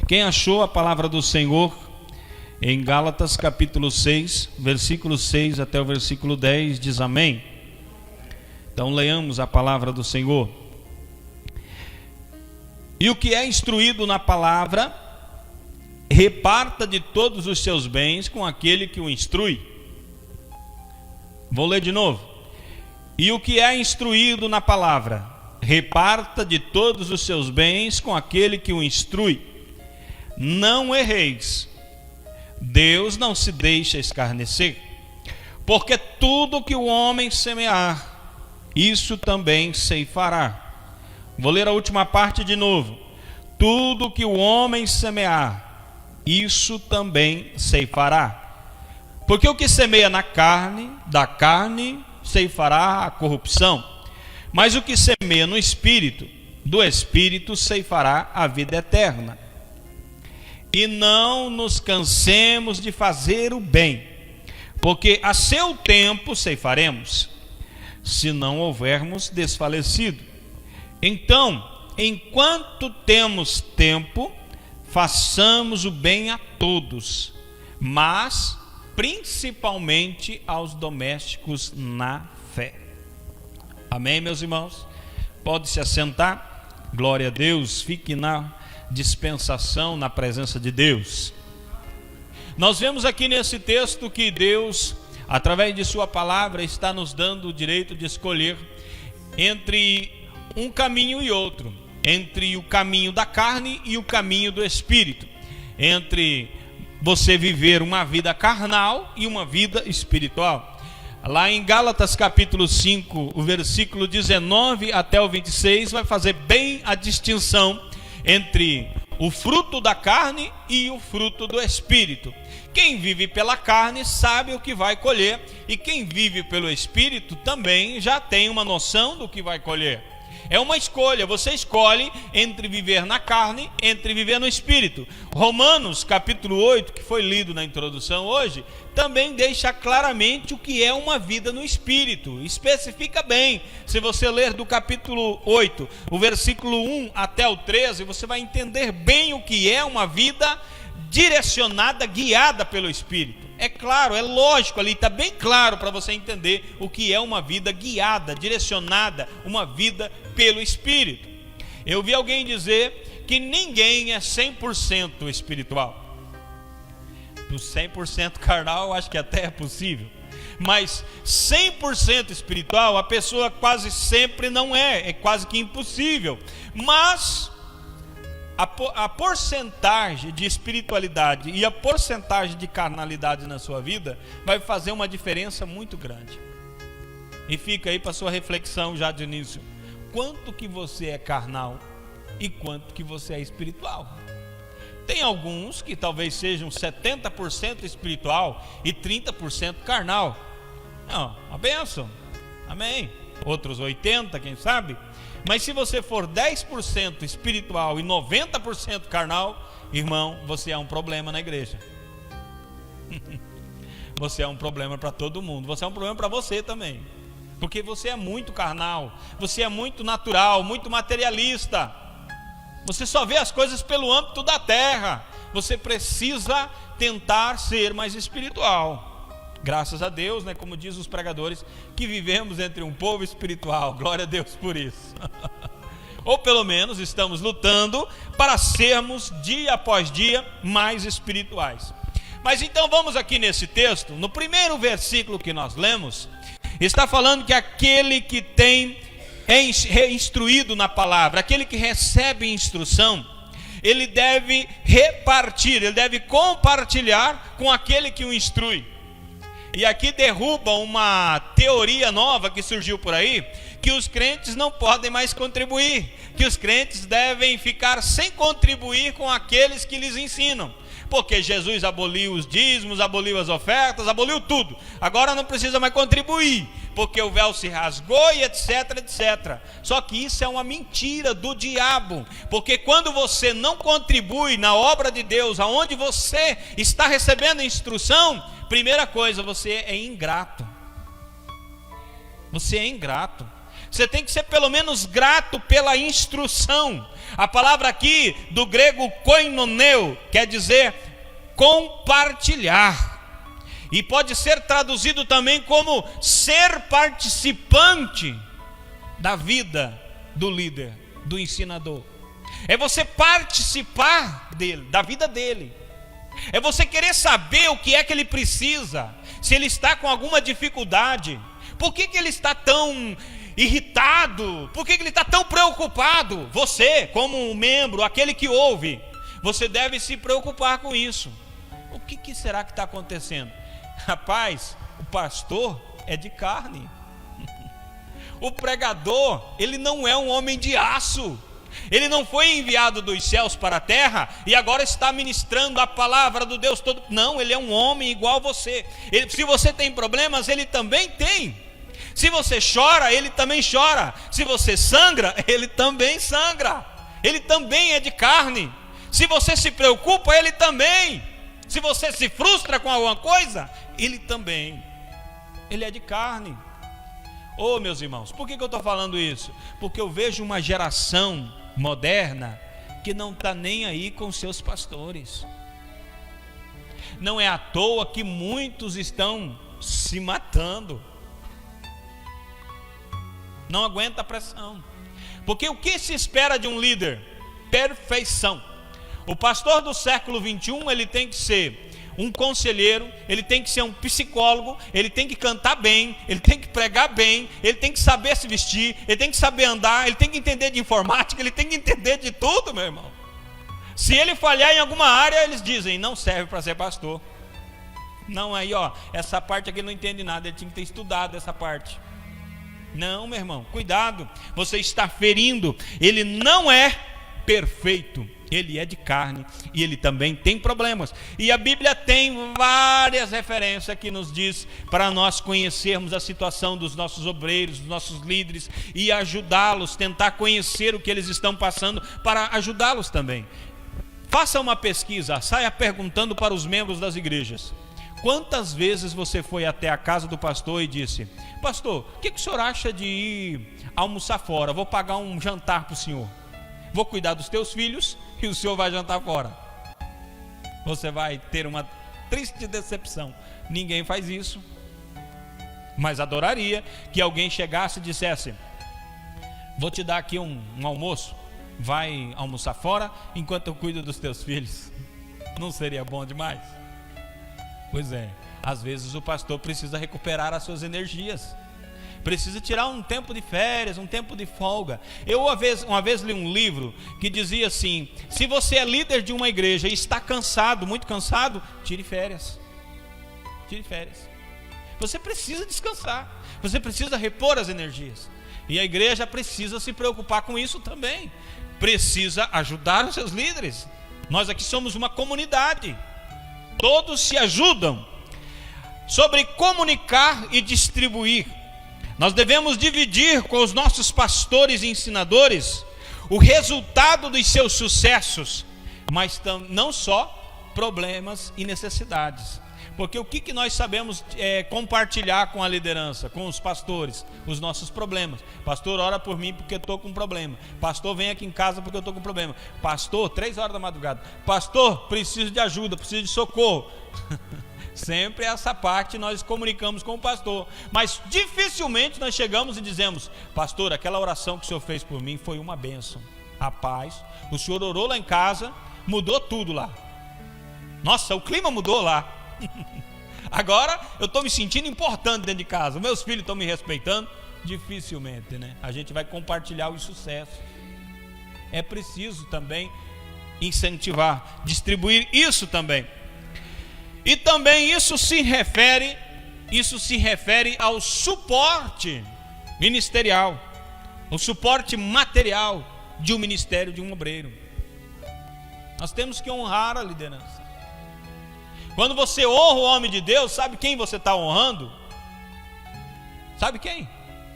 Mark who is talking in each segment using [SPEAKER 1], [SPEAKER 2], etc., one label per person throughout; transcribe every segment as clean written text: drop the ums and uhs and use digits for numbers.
[SPEAKER 1] Quem achou a palavra do Senhor em Gálatas capítulo 6, versículo 6 até o versículo 10, diz amém? Então leamos a palavra do Senhor. E o que é instruído na palavra, reparta de todos os seus bens com aquele que o instrui. Vou ler de novo. E o que é instruído na palavra, reparta de todos os seus bens com aquele que o instrui. Não erreis. Deus não se deixa escarnecer, porque tudo que o homem semear, isso também ceifará. Vou ler a última parte de novo. Tudo que o homem semear, isso também ceifará. Porque o que semeia na carne, da carne ceifará a corrupção. Mas o que semeia no Espírito, do Espírito ceifará a vida eterna. E não nos cansemos de fazer o bem, porque a seu tempo ceifaremos, se não houvermos desfalecido. Então, enquanto temos tempo, façamos o bem a todos, mas principalmente aos domésticos na fé. Amém, meus irmãos? Pode se assentar. Glória a Deus. Fique na dispensação, na presença de Deus. Nós vemos aqui nesse texto que Deus, através de sua palavra, está nos dando o direito de escolher entre um caminho e outro, entre o caminho da carne e o caminho do Espírito, entre você viver uma vida carnal e uma vida espiritual. Lá em Gálatas capítulo 5, o versículo 19 até o 26, vai fazer bem a distinção entre o fruto da carne e o fruto do Espírito. Quem vive pela carne sabe o que vai colher, e quem vive pelo Espírito também já tem uma noção do que vai colher. É uma escolha, você escolhe entre viver na carne, entre viver no Espírito. Romanos capítulo 8, que foi lido na introdução hoje, também deixa claramente o que é uma vida no Espírito. Especifica bem. Se você ler do capítulo 8, o versículo 1 até o 13, você vai entender bem o que é uma vida direcionada, guiada pelo Espírito. É claro, é lógico, ali está bem claro para você entender o que é uma vida guiada, direcionada, uma vida pelo Espírito. Eu vi alguém dizer que ninguém é 100% espiritual. Do 100% carnal, eu acho que até é possível. Mas 100% espiritual, a pessoa quase sempre não é quase que impossível. Mas a porcentagem de espiritualidade e a porcentagem de carnalidade na sua vida vai fazer uma diferença muito grande. E fica aí para sua reflexão já de início. Quanto que você é carnal e quanto que você é espiritual? Tem alguns que talvez sejam 70% espiritual e 30% carnal. Não, a bênção. Amém. Outros 80%, quem sabe? Mas se você for 10% espiritual e 90% carnal, irmão, você é um problema na igreja. Você é um problema para todo mundo. Você é um problema para você também. Porque você é muito carnal. Você é muito natural, muito materialista. Você só vê as coisas pelo âmbito da terra. Você precisa tentar ser mais espiritual. Graças a Deus, né, como diz os pregadores, que vivemos entre um povo espiritual. Glória a Deus por isso. Ou pelo menos estamos lutando para sermos dia após dia mais espirituais. Mas então vamos aqui nesse texto, no primeiro versículo que nós lemos, está falando que aquele que é instruído na palavra, aquele que recebe instrução, ele deve repartir, ele deve compartilhar com aquele que o instrui. E aqui derruba uma teoria nova que surgiu por aí, que os crentes não podem mais contribuir, que os crentes devem ficar sem contribuir com aqueles que lhes ensinam, porque Jesus aboliu os dízimos, aboliu as ofertas, aboliu tudo, agora não precisa mais contribuir, porque o véu se rasgou e etc, etc. Só que isso é uma mentira do diabo, porque quando você não contribui na obra de Deus, aonde você está recebendo instrução, primeira coisa, você é ingrato. Você é ingrato. Você tem que ser pelo menos grato pela instrução. A palavra aqui do grego koinoneu quer dizer compartilhar. E pode ser traduzido também como ser participante da vida do líder, do ensinador. É você participar dele, da vida dele. É você querer saber o que é que ele precisa. Se ele está com alguma dificuldade, por que ele está tão irritado? Por que ele está tão preocupado? Você, como um membro, aquele que ouve, você deve se preocupar com isso. O que será que está acontecendo? Rapaz, o pastor é de carne. O pregador, ele não é um homem de aço. Ele não foi enviado dos céus para a terra e agora está ministrando a palavra do Deus todo. Não, ele é um homem igual a você. Se você tem problemas, ele também tem. Se você chora, ele também chora. Se você sangra, ele também sangra. Ele também é de carne. Se você se preocupa, ele também. Se você se frustra com alguma coisa, ele também. Ele é de carne. Oh, meus irmãos, por que eu estou falando isso? Porque eu vejo uma geração moderna que não está nem aí com seus pastores. Não é à toa que muitos estão se matando. Não aguenta a pressão. Porque o que se espera de um líder? Perfeição. O pastor do século 21, ele tem que ser um conselheiro, ele tem que ser um psicólogo, ele tem que cantar bem, ele tem que pregar bem, ele tem que saber se vestir, ele tem que saber andar, ele tem que entender de informática, ele tem que entender de tudo, meu irmão. Se ele falhar em alguma área, eles dizem, não serve para ser pastor. Não, aí essa parte aqui ele não entende nada, ele tinha que ter estudado essa parte. Não, meu irmão, cuidado, você está ferindo. Ele não é perfeito, ele é de carne e ele também tem problemas. E a Bíblia tem várias referências que nos diz para nós conhecermos a situação dos nossos obreiros, dos nossos líderes e ajudá-los, tentar conhecer o que eles estão passando para ajudá-los também. Faça uma pesquisa, saia perguntando para os membros das igrejas. Quantas vezes você foi até a casa do pastor e disse: pastor, o que o senhor acha de ir almoçar fora? Vou pagar um jantar para o senhor. Vou cuidar dos teus filhos e o senhor vai jantar fora. Você vai ter uma triste decepção. Ninguém faz isso. Mas adoraria que alguém chegasse e dissesse: vou te dar aqui um almoço, vai almoçar fora enquanto eu cuido dos teus filhos. Não seria bom demais? Pois é, às vezes o pastor precisa recuperar as suas energias, precisa tirar um tempo de férias, um tempo de folga. Eu uma vez li um livro que dizia assim: se você é líder de uma igreja e está cansado, muito cansado, tire férias. Tire férias. Você precisa descansar, você precisa repor as energias. E a igreja precisa se preocupar com isso também. Precisa ajudar os seus líderes. Nós aqui somos uma comunidade. Todos se ajudam. Sobre comunicar e distribuir, nós devemos dividir com os nossos pastores e ensinadores o resultado dos seus sucessos, mas não só problemas e necessidades. Porque o que nós sabemos compartilhar com a liderança, com os pastores? Os nossos problemas. Pastor, ora por mim porque eu estou com um problema. Pastor, vem aqui em casa porque eu estou com um problema. Pastor, 3 horas da madrugada. Pastor, preciso de ajuda, preciso de socorro. Sempre essa parte nós comunicamos com o pastor. Mas dificilmente nós chegamos e dizemos: pastor, aquela oração que o senhor fez por mim foi uma bênção. Rapaz, o senhor orou lá em casa, mudou tudo lá. Nossa, o clima mudou lá. Agora eu estou me sentindo importante dentro de casa. Meus filhos estão me respeitando. Dificilmente, né? A gente vai compartilhar os sucessos. É preciso também incentivar, distribuir isso também. E também isso se refere ao suporte ministerial, o suporte material de um ministério, de um obreiro. Nós temos que honrar a liderança. Quando você honra o homem de Deus, sabe quem você está honrando? Sabe quem?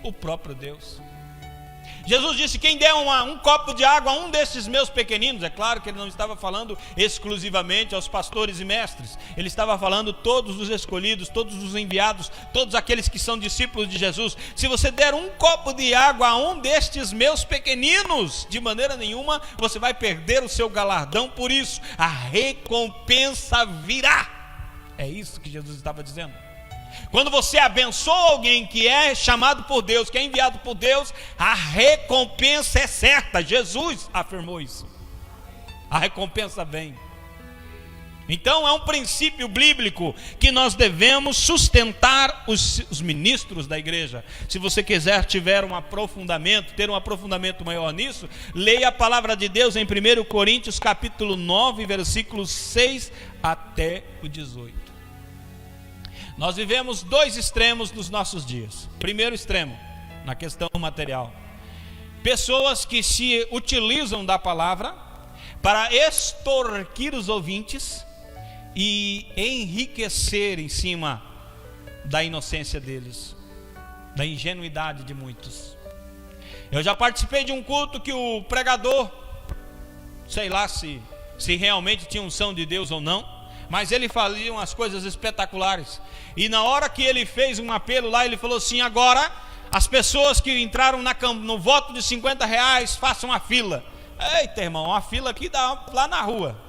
[SPEAKER 1] O próprio Deus. Jesus disse: quem der um copo de água a um desses meus pequeninos. É claro que ele não estava falando exclusivamente aos pastores e mestres, ele estava falando todos os escolhidos, todos os enviados, todos aqueles que são discípulos de Jesus. Se você der um copo de água a um destes meus pequeninos, de maneira nenhuma você vai perder o seu galardão por isso. A recompensa virá. É isso que Jesus estava dizendo. Quando você abençoa alguém que é chamado por Deus, que é enviado por Deus, a recompensa é certa. Jesus afirmou isso. A recompensa vem. Então é um princípio bíblico que nós devemos sustentar os ministros da igreja. Se você quiser ter um aprofundamento maior nisso, leia a palavra de Deus em 1 Coríntios capítulo 9, versículos 6 até o 18. Nós vivemos dois extremos nos nossos dias. Primeiro extremo, na questão material: pessoas que se utilizam da palavra para extorquir os ouvintes e enriquecer em cima da inocência deles, da ingenuidade de muitos. Eu já participei de um culto que o pregador, sei lá se realmente tinha unção de Deus ou não, mas ele fazia umas coisas espetaculares. E na hora que ele fez um apelo lá, ele falou assim: agora as pessoas que entraram no voto de R$50 façam a fila. Eita, irmão, a fila aqui dá lá na rua,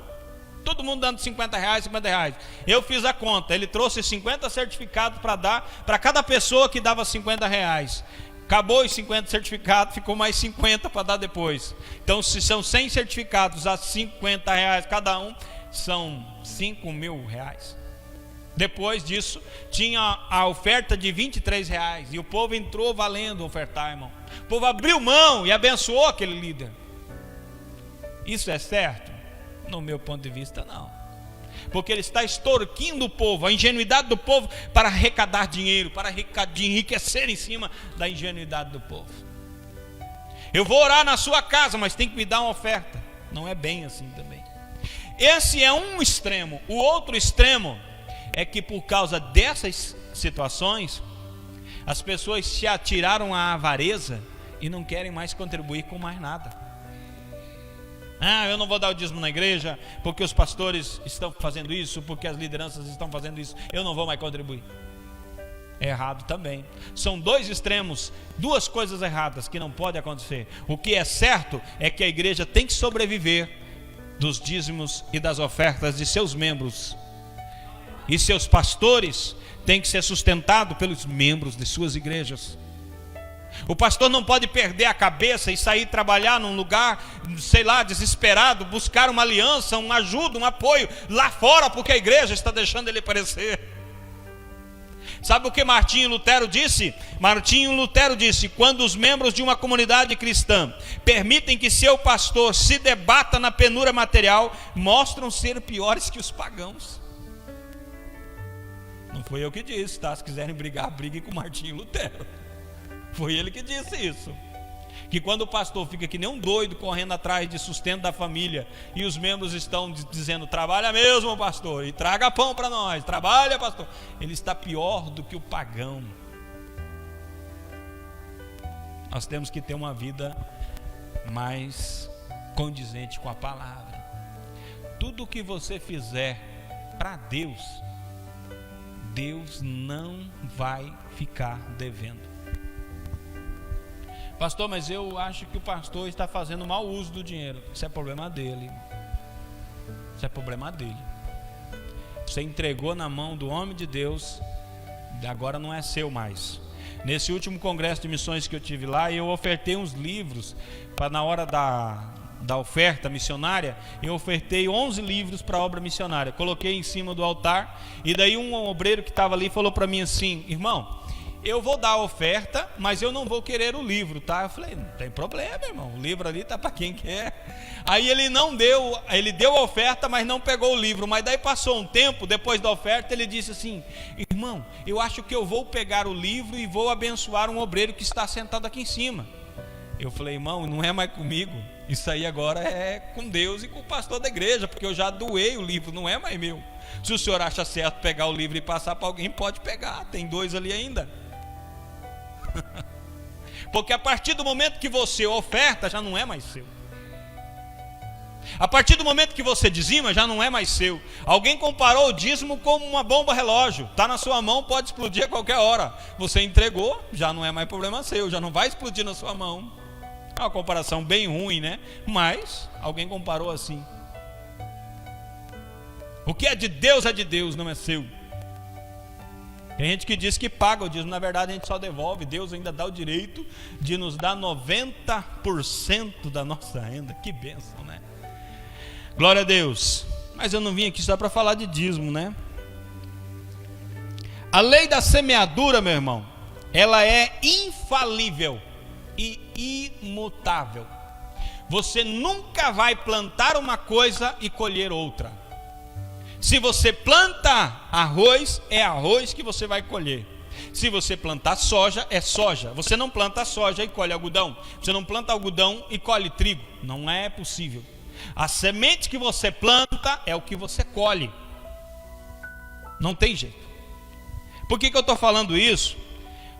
[SPEAKER 1] todo mundo dando R$50. Eu fiz a conta, ele trouxe 50 certificados para dar para cada pessoa que dava R$50. Acabou os 50 certificados, ficou mais 50 para dar depois. Então, se são 100 certificados a R$50 cada um, são R$5.000. Depois disso, tinha a oferta de R$23. E o povo entrou valendo ofertar, irmão. O povo abriu mão e abençoou aquele líder. Isso é certo? No meu ponto de vista, não. Porque ele está extorquindo o povo, a ingenuidade do povo, para arrecadar dinheiro, para enriquecer em cima da ingenuidade do povo. Eu vou orar na sua casa, mas tem que me dar uma oferta. Não é bem assim também. Esse é um extremo. O outro extremo é que, por causa dessas situações, as pessoas se atiraram à avareza e não querem mais contribuir com mais nada. Eu não vou dar o dízimo na igreja porque os pastores estão fazendo isso, porque as lideranças estão fazendo isso, eu não vou mais contribuir. É errado também. São dois extremos, duas coisas erradas que não podem acontecer. O que é certo é que a igreja tem que sobreviver dos dízimos e das ofertas de seus membros, e seus pastores têm que ser sustentados pelos membros de suas igrejas. O pastor não pode perder a cabeça e sair trabalhar num lugar, sei lá, desesperado, buscar uma aliança, uma ajuda, um apoio lá fora, porque a igreja está deixando ele aparecer. Sabe o que Martinho Lutero disse? Martinho Lutero disse: quando os membros de uma comunidade cristã permitem que seu pastor se debata na penúria material, mostram ser piores que os pagãos. Não foi eu que disse, tá? Se quiserem brigar, briguem com Martinho Lutero. Foi ele que disse isso. Que quando o pastor fica que nem um doido correndo atrás de sustento da família, e os membros estão dizendo: trabalha mesmo, pastor, e traga pão para nós, trabalha, pastor, ele está pior do que o pagão. Nós temos que ter uma vida mais condizente com a palavra. Tudo que você fizer para Deus, Deus não vai ficar devendo. Pastor, mas eu acho que o pastor está fazendo mau uso do dinheiro. Isso é problema dele. Isso é problema dele. Você entregou na mão do homem de Deus, agora não é seu mais. Nesse último congresso de missões que eu tive lá, eu ofertei uns livros para, na hora da oferta missionária, eu ofertei 11 livros para a obra missionária. Coloquei em cima do altar, e daí um obreiro que estava ali falou para mim assim: irmão, eu vou dar a oferta, mas eu não vou querer o livro, tá? Eu falei: não tem problema, irmão, o livro ali tá para quem quer. Aí ele deu a oferta, mas não pegou o livro. Mas daí passou um tempo, depois da oferta, ele disse assim: irmão, eu acho que eu vou pegar o livro e vou abençoar um obreiro que está sentado aqui em cima. Eu falei: irmão, não é mais comigo, isso aí agora é com Deus e com o pastor da igreja, porque eu já doei o livro, não é mais meu. Se o senhor acha certo pegar o livro e passar para alguém, pode pegar, tem 2 ali ainda. Porque a partir do momento que você oferta, já não é mais seu. A partir do momento que você dizima, já não é mais seu. Alguém comparou o dízimo como uma bomba relógio. Está na sua mão, pode explodir a qualquer hora. Você entregou, já não é mais problema seu, já não vai explodir na sua mão. É uma comparação bem ruim, né? Mas alguém comparou assim. O que é de Deus, não é seu. Tem gente que diz que paga o dízimo, na verdade a gente só devolve. Deus ainda dá o direito de nos dar 90% da nossa renda. Que bênção, né? Glória a Deus. Mas eu não vim aqui só para falar de dízimo, né? A lei da semeadura, meu irmão, ela é infalível e imutável. Você nunca vai plantar uma coisa e colher outra. Se você planta arroz, é arroz que você vai colher. Se você plantar soja, é soja. Você não planta soja e colhe algodão. Você não planta algodão e colhe trigo. Não é possível. A semente que você planta é o que você colhe. Não tem jeito. Por que eu estou falando isso?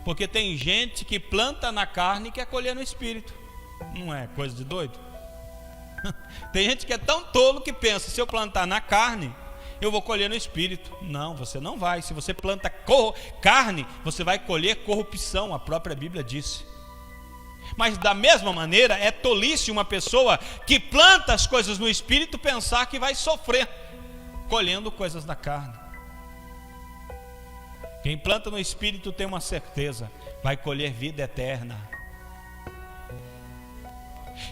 [SPEAKER 1] Porque tem gente que planta na carne e quer colher no espírito. Não é coisa de doido? Tem gente que é tão tolo que pensa, se eu plantar na carne, eu vou colher no espírito. Não, você não vai. Se você planta carne, você vai colher corrupção, a própria Bíblia disse. Mas da mesma maneira, é tolice uma pessoa que planta as coisas no espírito pensar que vai sofrer colhendo coisas da carne. Quem planta no espírito tem uma certeza, vai colher vida eterna.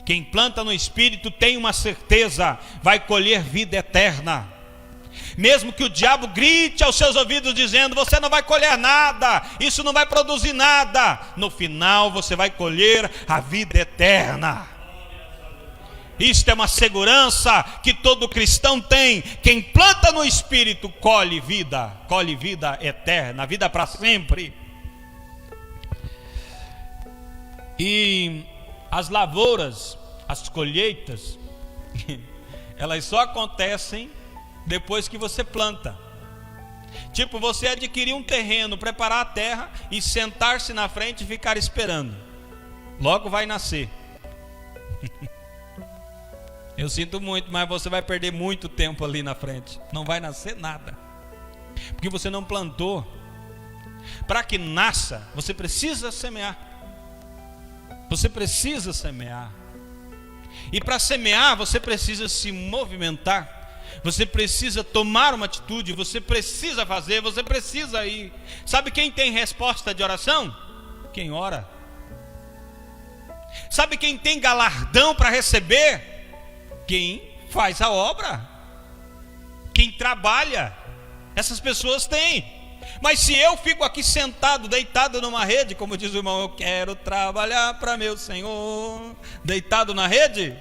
[SPEAKER 1] Quem planta no espírito tem uma certeza, vai colher vida eterna. Mesmo que o diabo grite aos seus ouvidos dizendo, você não vai colher nada, isso não vai produzir nada, no final você vai colher a vida eterna. Isto é uma segurança que todo cristão tem. Quem planta no espírito colhe vida eterna, vida para sempre. E as lavouras, as colheitas, elas só acontecem depois que você planta. Tipo, você adquirir um terreno, preparar a terra e sentar-se na frente e ficar esperando. Logo vai nascer. Eu sinto muito, mas você vai perder muito tempo ali na frente. Não vai nascer nada, porque você não plantou. Para que nasça, você precisa semear. Você precisa semear. E para semear, você precisa se movimentar. Você precisa tomar uma atitude, você precisa fazer, você precisa ir. Sabe quem tem resposta de oração? Quem ora. Sabe quem tem galardão para receber? Quem faz a obra. Quem trabalha. Essas pessoas têm. Mas se eu fico aqui sentado, deitado numa rede, como diz o irmão, eu quero trabalhar para meu Senhor, deitado na rede,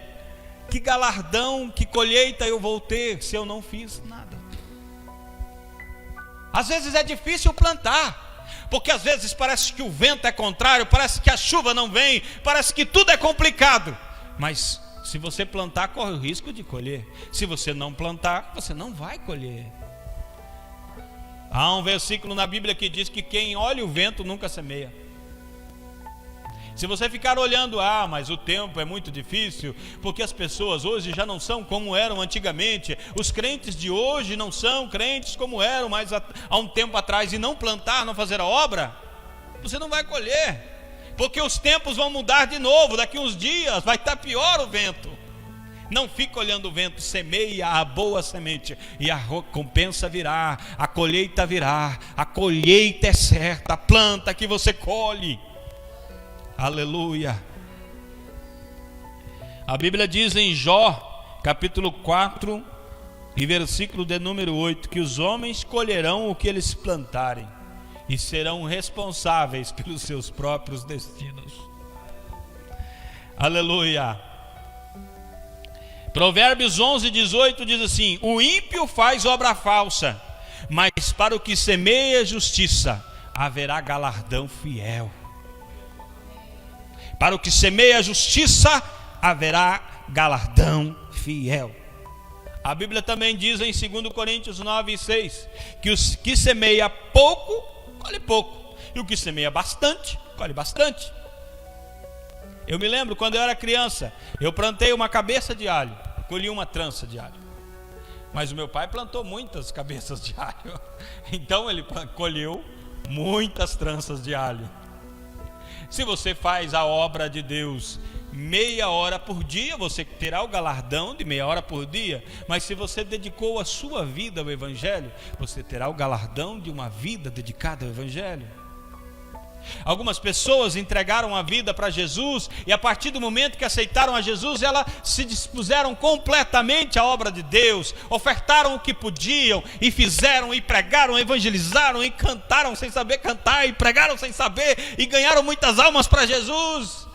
[SPEAKER 1] que galardão, que colheita eu vou ter se eu não fiz nada? Às vezes é difícil plantar, porque às vezes parece que o vento é contrário, parece que a chuva não vem, parece que tudo é complicado. Mas se você plantar, corre o risco de colher. Se você não plantar, você não vai colher. Há um versículo na Bíblia que diz que quem olha o vento nunca semeia. Se você ficar olhando, mas o tempo é muito difícil, porque as pessoas hoje já não são como eram antigamente, os crentes de hoje não são crentes como eram mais há um tempo atrás, e não plantar, não fazer a obra, você não vai colher, porque os tempos vão mudar de novo, daqui uns dias vai estar pior o vento. Não fica olhando o vento, semeia a boa semente e a recompensa virá, a colheita virá, a colheita é certa, a planta que você colhe. Aleluia. A Bíblia diz em Jó, capítulo 4 e versículo de número 8, que os homens colherão o que eles plantarem e serão responsáveis pelos seus próprios destinos. Aleluia. Provérbios 11:18 diz assim: o ímpio faz obra falsa, mas para o que semeia justiça haverá galardão fiel. Para o que semeia a justiça, haverá galardão fiel. A Bíblia também diz em 2 Coríntios 9:6 que os que semeia pouco, colhe pouco, e o que semeia bastante, colhe bastante. Eu me lembro quando eu era criança, eu plantei uma cabeça de alho, colhi uma trança de alho. Mas o meu pai plantou muitas cabeças de alho, então ele colheu muitas tranças de alho. Se você faz a obra de Deus meia hora por dia, você terá o galardão de meia hora por dia. Mas se você dedicou a sua vida ao Evangelho, você terá o galardão de uma vida dedicada ao Evangelho. Algumas pessoas entregaram a vida para Jesus, e a partir do momento que aceitaram a Jesus, elas se dispuseram completamente à obra de Deus, ofertaram o que podiam, e fizeram, e pregaram, evangelizaram, e cantaram sem saber cantar, e pregaram sem saber, e ganharam muitas almas para Jesus,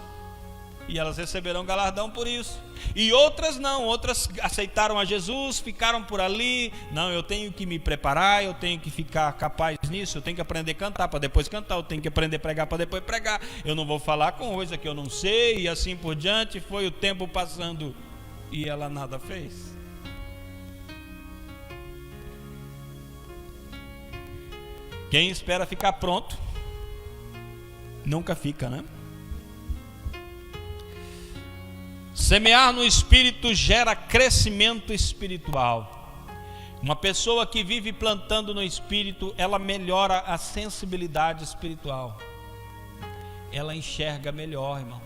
[SPEAKER 1] e elas receberão galardão por isso. E outras não, outras aceitaram a Jesus, ficaram por ali. Não, eu tenho que me preparar, eu tenho que ficar capaz nisso, eu tenho que aprender a cantar para depois cantar, eu tenho que aprender a pregar para depois pregar, eu não vou falar com coisa que eu não sei, e assim por diante. Foi o tempo passando e ela nada fez. Quem espera ficar pronto nunca fica, né? Semear no Espírito gera crescimento espiritual. Uma pessoa que vive plantando no Espírito, ela melhora a sensibilidade espiritual. Ela enxerga melhor, irmão.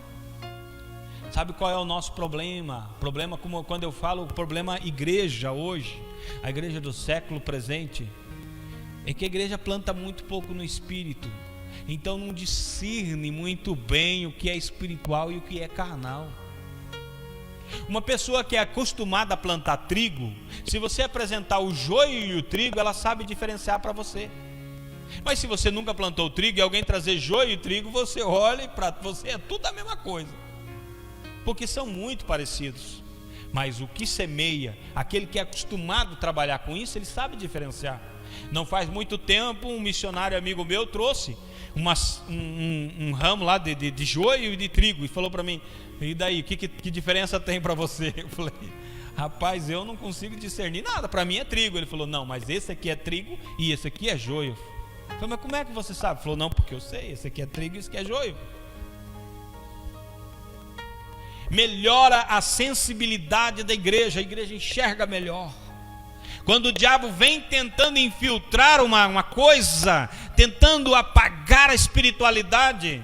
[SPEAKER 1] Sabe qual é o nosso problema? Problema, como quando eu falo, o problema igreja hoje, a igreja do século presente, é que a igreja planta muito pouco no Espírito. Então não discerne muito bem o que é espiritual e o que é carnal. Uma pessoa que é acostumada a plantar trigo, se você apresentar o joio e o trigo, ela sabe diferenciar para você. Mas se você nunca plantou trigo e alguém trazer joio e trigo, você olha e para você é tudo a mesma coisa, porque são muito parecidos. Mas o que semeia, aquele que é acostumado a trabalhar com isso, ele sabe diferenciar. Não faz muito tempo, um missionário amigo meu trouxe um ramo lá de joio e de trigo e falou para mim: e daí, que diferença tem para você? Eu falei: rapaz, eu não consigo discernir nada, para mim é trigo. Ele falou: não, mas esse aqui é trigo e esse aqui é joio. Eu falei: mas como é que você sabe? Ele falou: não, porque eu sei, esse aqui é trigo e esse aqui é joio. Melhora a sensibilidade da igreja, a igreja enxerga melhor. Quando o diabo vem tentando infiltrar uma coisa, tentando apagar a espiritualidade,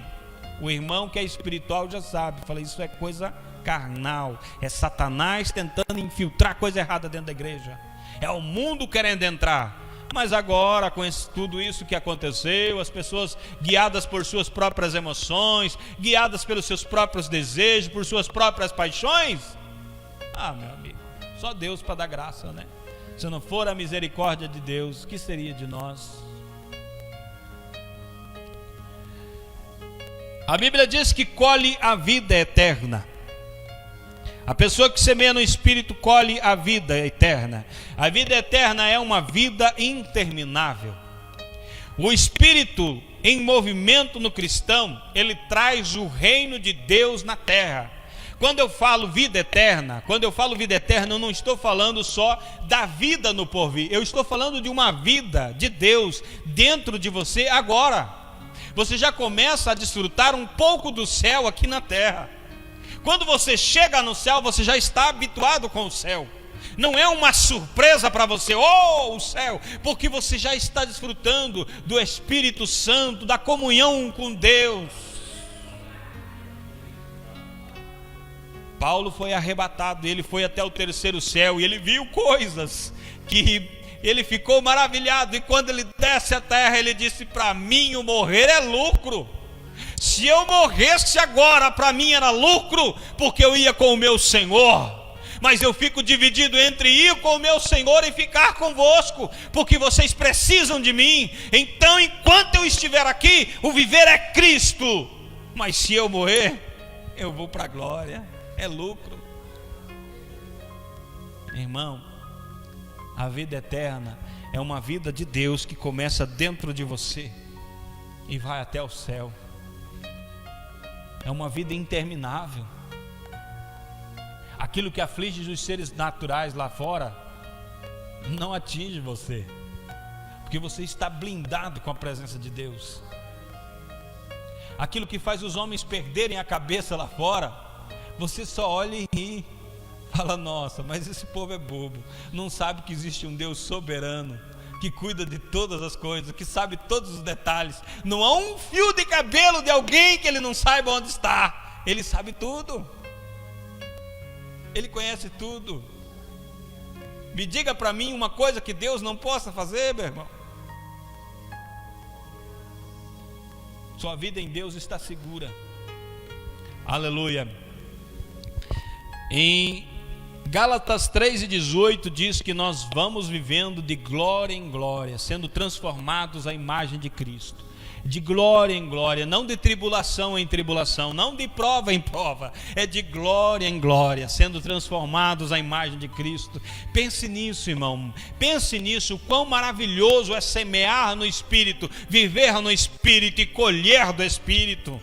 [SPEAKER 1] o irmão que é espiritual já sabe, fala: isso é coisa carnal, é Satanás tentando infiltrar coisa errada dentro da igreja, é o mundo querendo entrar. Mas agora, com tudo isso que aconteceu, as pessoas guiadas por suas próprias emoções, guiadas pelos seus próprios desejos, por suas próprias paixões, meu amigo, só Deus para dar graça, né? Se não for a misericórdia de Deus, o que seria de nós? A Bíblia diz que colhe a vida eterna. A pessoa que semeia no Espírito colhe a vida eterna. A vida eterna é uma vida interminável. O Espírito em movimento no cristão, ele traz o reino de Deus na terra. Quando eu falo vida eterna, eu não estou falando só da vida no porvir. Eu estou falando de uma vida de Deus dentro de você agora. Você já começa a desfrutar um pouco do céu aqui na terra. Quando você chega no céu, você já está habituado com o céu. Não é uma surpresa para você, o céu, porque você já está desfrutando do Espírito Santo, da comunhão com Deus. Paulo foi arrebatado, ele foi até o terceiro céu e ele viu coisas que ele ficou maravilhado. E quando ele desce à terra, ele disse: para mim o morrer é lucro. Se eu morresse agora, para mim era lucro, porque eu ia com o meu Senhor. Mas eu fico dividido entre ir com o meu Senhor e ficar convosco, porque vocês precisam de mim. Então, enquanto eu estiver aqui, o viver é Cristo. Mas se eu morrer, eu vou para a glória. É lucro. Irmão, a vida eterna é uma vida de Deus que começa dentro de você e vai até o céu. É uma vida interminável. Aquilo que aflige os seres naturais lá fora não atinge você, porque você está blindado com a presença de Deus. aquilo que faz os homens perderem a cabeça lá fora, você só olha e ri, fala: nossa, mas esse povo é bobo, não sabe que existe um Deus soberano, que cuida de todas as coisas, que sabe todos os detalhes. Não há um fio de cabelo de alguém que ele não saiba onde está. Ele sabe tudo, ele conhece tudo. Me diga para mim uma coisa que Deus não possa fazer, meu irmão. Sua vida em Deus está segura. Aleluia. Em Gálatas 3:18 diz que nós vamos vivendo de glória em glória, sendo transformados à imagem de Cristo. De glória em glória, não de tribulação em tribulação, não de prova em prova, é de glória em glória, sendo transformados à imagem de Cristo. Pense nisso, irmão, pense nisso, quão maravilhoso é semear no Espírito, viver no Espírito e colher do Espírito.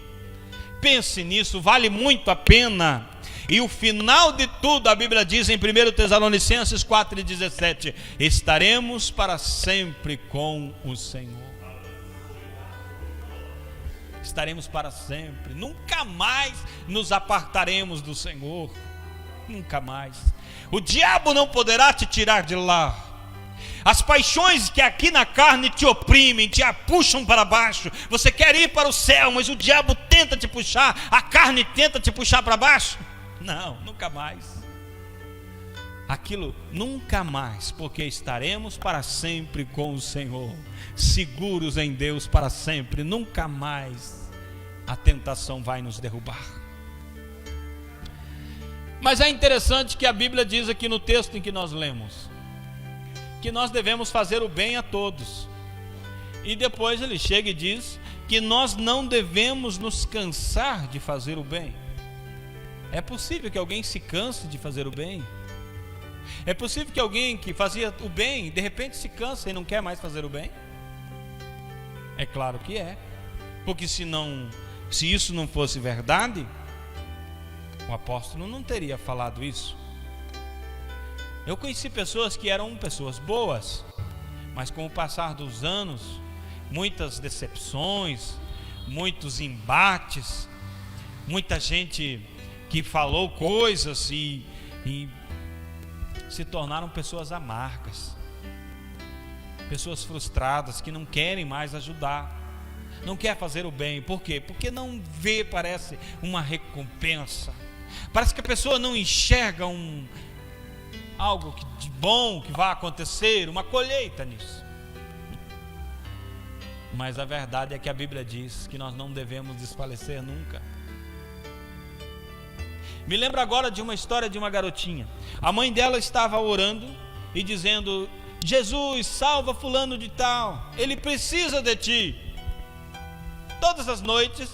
[SPEAKER 1] Pense nisso, vale muito a pena. E o final de tudo, a Bíblia diz em 1 Tessalonicenses 4:17: estaremos para sempre com o Senhor. Estaremos para sempre, nunca mais nos apartaremos do Senhor, nunca mais. O diabo não poderá te tirar de lá. As paixões que aqui na carne te oprimem, te puxam para baixo. Você quer ir para o céu, mas o diabo tenta te puxar, a carne tenta te puxar para baixo. Não, nunca mais. Aquilo nunca mais, porque estaremos para sempre com o Senhor, seguros em Deus para sempre. Nunca mais a tentação vai nos derrubar. Mas é interessante que a Bíblia diz aqui no texto em que nós lemos que nós devemos fazer o bem a todos, e depois ele chega e diz que nós não devemos nos cansar de fazer o bem. É possível que alguém se canse de fazer o bem? É possível que alguém que fazia o bem de repente se cansa e não quer mais fazer o bem? É claro que é, porque se isso não fosse verdade, o apóstolo não teria falado isso. Eu conheci pessoas que eram pessoas boas, mas com o passar dos anos, muitas decepções, muitos embates, muita gente que falou coisas e se tornaram pessoas amargas, pessoas frustradas que não querem mais ajudar, não quer fazer o bem. Por quê? Porque não vê, parece, uma recompensa. Parece que a pessoa não enxerga algo de bom que vai acontecer, uma colheita nisso. Mas a verdade é que a Bíblia diz que nós não devemos desfalecer nunca. Me lembro agora de uma história de uma garotinha. A mãe dela estava orando e dizendo: Jesus, salva fulano de tal, ele precisa de ti. Todas as noites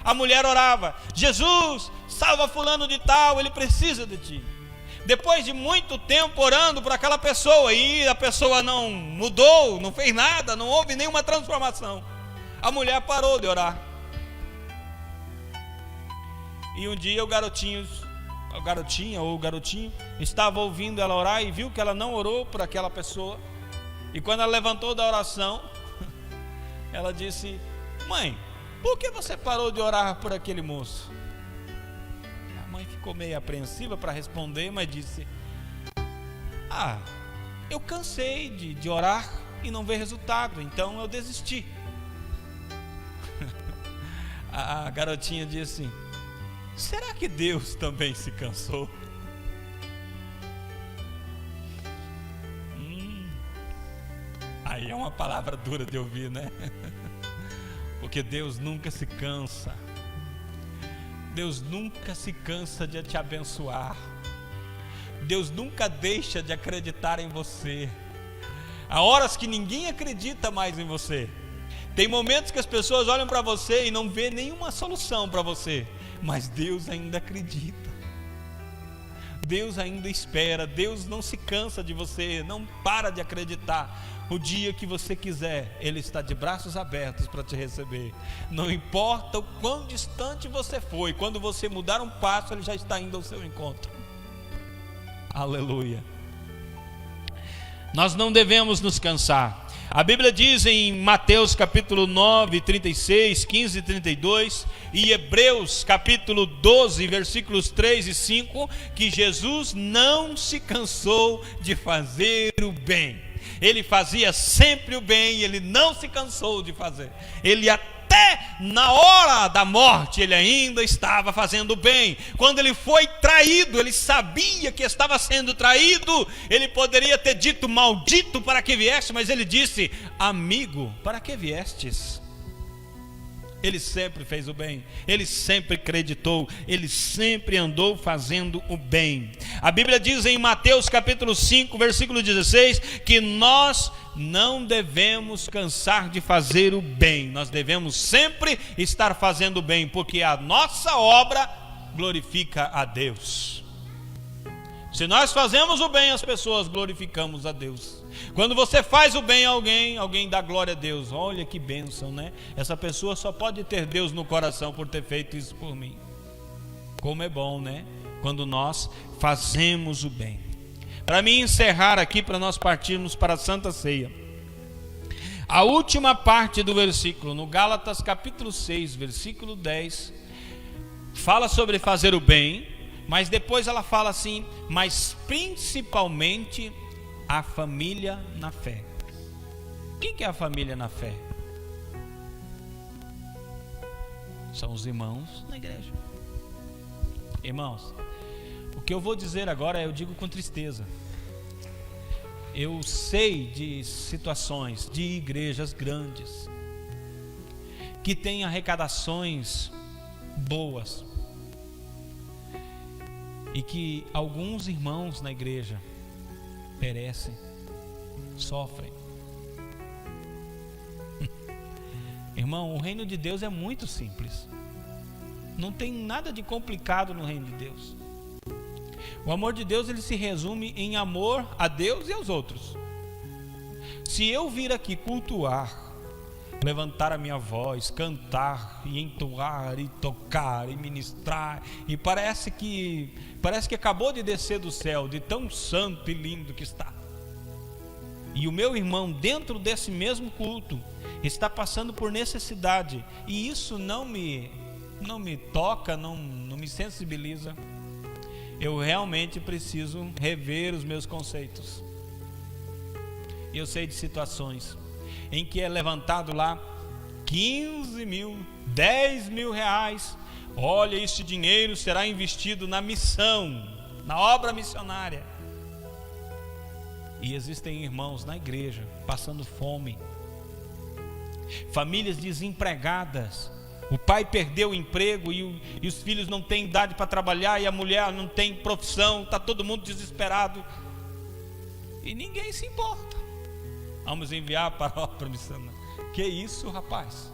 [SPEAKER 1] a mulher orava: Jesus, salva fulano de tal, ele precisa de ti. Depois de muito tempo orando por aquela pessoa, e a pessoa não mudou, não fez nada, não houve nenhuma transformação, a mulher parou de orar. E um dia o garotinho estava ouvindo ela orar e viu que ela não orou por aquela pessoa. E quando ela levantou da oração, ela disse: mãe, por que você parou de orar por aquele moço? A mãe ficou meio apreensiva para responder, mas disse: eu cansei de orar e não ver resultado, então eu desisti. A garotinha disse: será que Deus também se cansou? Aí é uma palavra dura de ouvir, né? Porque Deus nunca se cansa. Deus nunca se cansa de te abençoar. Deus nunca deixa de acreditar em você. Há horas que ninguém acredita mais em você. Tem momentos que as pessoas olham para você e não vê nenhuma solução para você, mas Deus ainda acredita. Deus ainda espera. Deus não se cansa de você, não para de acreditar. O dia que você quiser, Ele está de braços abertos para te receber. Não importa o quão distante você foi, quando você mudar um passo, Ele já está indo ao seu encontro. Aleluia. Nós não devemos nos cansar. A Bíblia diz em Mateus capítulo 9, 36, 15 e 32, e Hebreus capítulo 12, versículos 3 e 5, que Jesus não se cansou de fazer o bem. Ele fazia sempre o bem, ele não se cansou de fazer. Ele até na hora da morte, ele ainda estava fazendo o bem. Quando ele foi traído, ele sabia que estava sendo traído. Ele poderia ter dito: maldito, para que vieste? Mas ele disse: amigo, para que viestes? Ele sempre fez o bem, ele sempre acreditou, ele sempre andou fazendo o bem. A Bíblia diz em Mateus capítulo 5, versículo 16, que nós não devemos cansar de fazer o bem, nós devemos sempre estar fazendo o bem, porque a nossa obra glorifica a Deus. Se nós fazemos o bem, as pessoas glorificamos a Deus. Quando você faz o bem a alguém, alguém dá glória a Deus. Olha que bênção, né? Essa pessoa só pode ter Deus no coração por ter feito isso por mim. Como é bom, né? Quando nós fazemos o bem. Para mim encerrar aqui, para nós partirmos para a Santa Ceia, a última parte do versículo, no Gálatas capítulo 6, versículo 10, fala sobre fazer o bem, mas depois ela fala assim: mas principalmente a família na fé. Quem que é a família na fé? São os irmãos na igreja. Irmãos, o que eu vou dizer agora eu digo com tristeza. Eu sei de situações de igrejas grandes que têm arrecadações boas e que alguns irmãos na igreja perecem, sofrem. Irmão, o reino de Deus é muito simples. Não tem nada de complicado no reino de Deus. O amor de Deus, ele se resume em amor a Deus e aos outros. Se eu vir aqui cultuar, levantar a minha voz, cantar e entoar e tocar e ministrar, e parece que acabou de descer do céu, de tão santo e lindo que está, e o meu irmão dentro desse mesmo culto está passando por necessidade, e isso não me toca, não me sensibiliza, eu realmente preciso rever os meus conceitos. E eu sei de situações em que é levantado lá 15 mil, 10 mil reais. Olha, esse dinheiro será investido na missão, na obra missionária. E existem irmãos na igreja passando fome, famílias desempregadas. O pai perdeu o emprego e os filhos não têm idade para trabalhar, e a mulher não tem profissão, está todo mundo desesperado. E ninguém se importa. Vamos enviar para a obra missionária. Que isso, rapaz?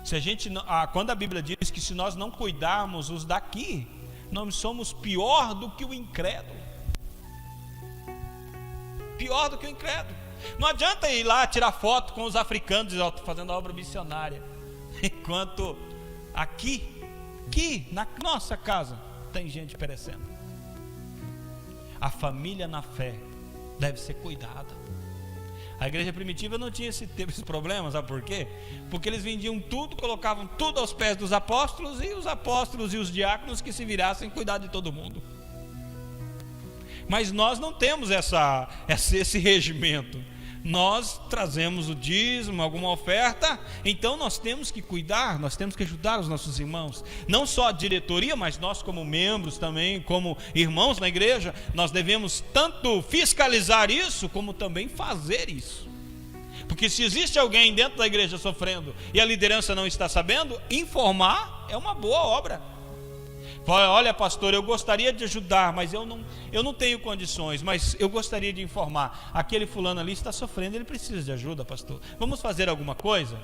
[SPEAKER 1] Se a gente, quando a Bíblia diz que se nós não cuidarmos os daqui, nós somos pior do que o incrédulo. Pior do que o incrédulo. Não adianta ir lá tirar foto com os africanos e dizer: fazendo a obra missionária, enquanto aqui na nossa casa tem gente perecendo. A família na fé deve ser cuidada. A igreja primitiva não tinha teve esse problema, sabe por quê? Porque eles vendiam tudo, colocavam tudo aos pés dos apóstolos, e os apóstolos e os diáconos que se virassem cuidar de todo mundo. Mas nós não temos esse regimento. Nós trazemos o dízimo, alguma oferta, então nós temos que cuidar, nós temos que ajudar os nossos irmãos. Não só a diretoria, mas nós como membros também, como irmãos na igreja, nós devemos tanto fiscalizar isso, como também fazer isso. Porque se existe alguém dentro da igreja sofrendo e a liderança não está sabendo, informar é uma boa obra. Olha, pastor, eu gostaria de ajudar, mas eu não tenho condições, mas eu gostaria de informar. Aquele fulano ali está sofrendo, ele precisa de ajuda, pastor. Vamos fazer alguma coisa?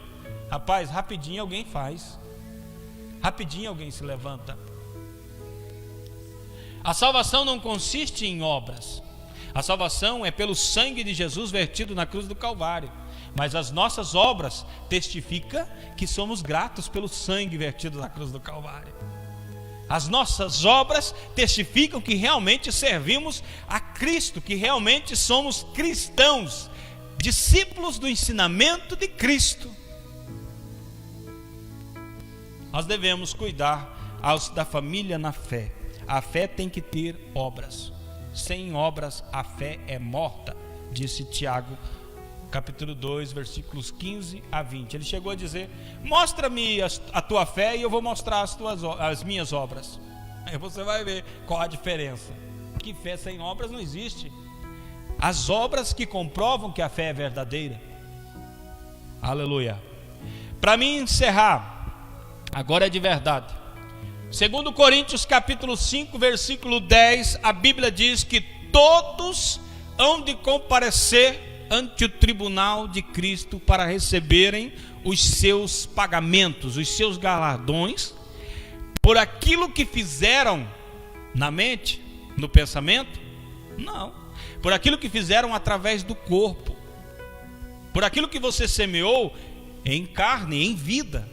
[SPEAKER 1] Rapaz, rapidinho alguém faz. Rapidinho alguém se levanta. A salvação não consiste em obras. A salvação é pelo sangue de Jesus vertido na cruz do Calvário. Mas as nossas obras testificam que somos gratos pelo sangue vertido na cruz do Calvário. As nossas obras testificam que realmente servimos a Cristo, que realmente somos cristãos. discípulos do ensinamento de Cristo, nós devemos cuidar da família na fé. A fé tem que ter obras. Sem obras a fé é morta, disse Tiago, capítulo 2, versículos 15 a 20. Ele chegou a dizer: mostra-me a tua fé e eu vou mostrar as minhas obras. Aí você vai ver qual a diferença. Que fé sem obras não existe. As obras que comprovam que a fé é verdadeira. Aleluia. Para mim encerrar, agora é de verdade. 2 Coríntios capítulo 5, versículo 10, a Bíblia diz que todos hão de comparecer ante o tribunal de Cristo para receberem os seus pagamentos, os seus galardões, por aquilo que fizeram na mente, no pensamento? Não. Por aquilo que fizeram através do corpo, por aquilo que você semeou em carne, em vida.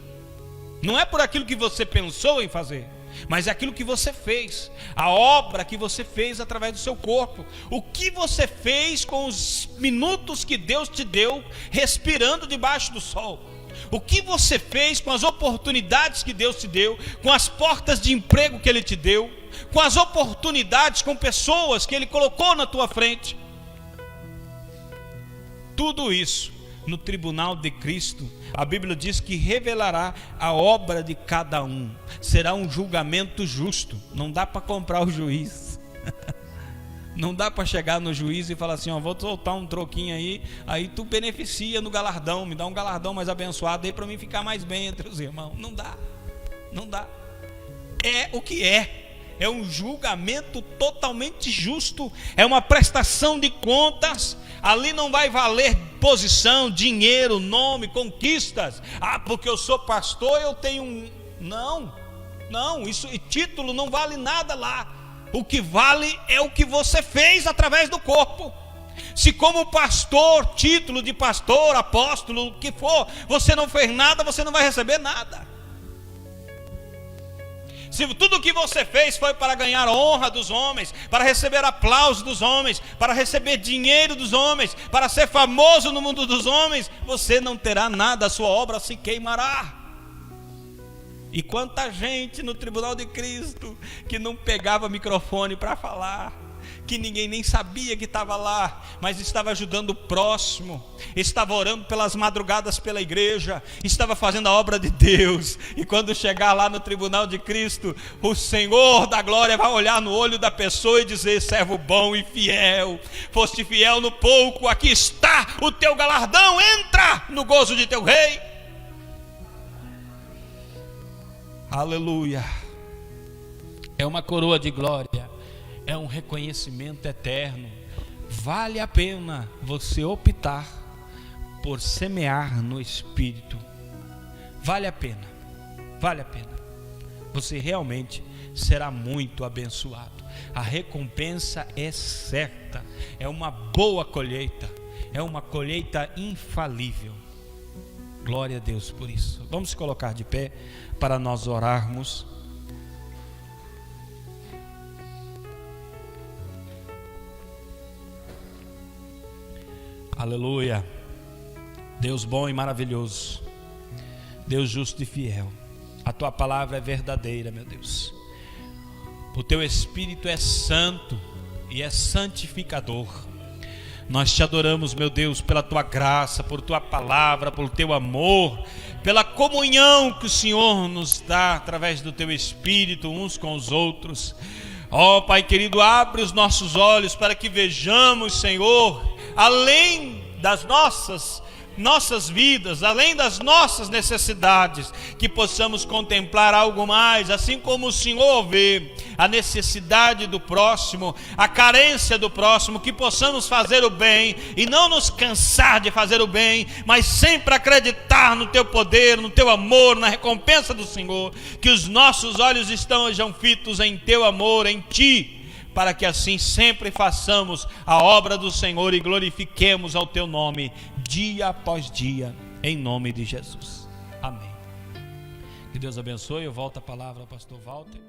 [SPEAKER 1] Não é por aquilo que você pensou em fazer, mas é aquilo que você fez, a obra que você fez através do seu corpo, o que você fez com os minutos que Deus te deu respirando debaixo do sol, o que você fez com as oportunidades que Deus te deu, com as portas de emprego que Ele te deu, com as oportunidades, com pessoas que Ele colocou na tua frente. Tudo isso no tribunal de Cristo, a Bíblia diz que revelará a obra de cada um. Será um julgamento justo. Não dá para comprar o juiz. Não dá para chegar no juiz e falar assim: ó, vou soltar um troquinho aí tu beneficia no galardão, me dá um galardão mais abençoado aí para mim ficar mais bem entre os irmãos. Não dá, não dá. É o que é. É um julgamento totalmente justo, é uma prestação de contas. Ali não vai valer posição, dinheiro, nome, conquistas. Ah, porque eu sou pastor, eu tenho um... Não, isso, e título não vale nada lá. O que vale é o que você fez através do corpo. Se como pastor, título de pastor, apóstolo, o que for, você não fez nada, você não vai receber nada. Se tudo o que você fez foi para ganhar honra dos homens, para receber aplauso dos homens, para receber dinheiro dos homens, para ser famoso no mundo dos homens, você não terá nada, a sua obra se queimará. E quanta gente no tribunal de Cristo que não pegava microfone para falar, que ninguém nem sabia que estava lá, mas estava ajudando o próximo, estava orando pelas madrugadas pela igreja, estava fazendo a obra de Deus. E quando chegar lá no tribunal de Cristo, o Senhor da glória vai olhar no olho da pessoa e dizer: servo bom e fiel, foste fiel no pouco, aqui está o teu galardão, entra no gozo de teu rei. Aleluia. É uma coroa de glória, é um reconhecimento eterno. Vale a pena você optar por semear no Espírito. Vale a pena, vale a pena. Você realmente será muito abençoado. A recompensa é certa, é uma boa colheita, é uma colheita infalível. Glória a Deus por isso. Vamos se colocar de pé para nós orarmos. Aleluia. Deus bom e maravilhoso, Deus justo e fiel, a tua palavra é verdadeira, meu Deus. O teu Espírito é santo e é santificador. Nós te adoramos, meu Deus, pela tua graça, por tua palavra, por teu amor, pela comunhão que o Senhor nos dá através do teu Espírito uns com os outros. Ó Pai querido, abre os nossos olhos para que vejamos, Senhor, além das nossas vidas, além das nossas necessidades, que possamos contemplar algo mais, assim como o Senhor vê a necessidade do próximo, a carência do próximo, que possamos fazer o bem e não nos cansar de fazer o bem, mas sempre acreditar no teu poder, no teu amor, na recompensa do Senhor, que os nossos olhos estejam fitos em teu amor, em ti, para que assim sempre façamos a obra do Senhor e glorifiquemos ao teu nome dia após dia, em nome de Jesus. Amém. Que Deus abençoe. Eu volto a palavra ao pastor Walter.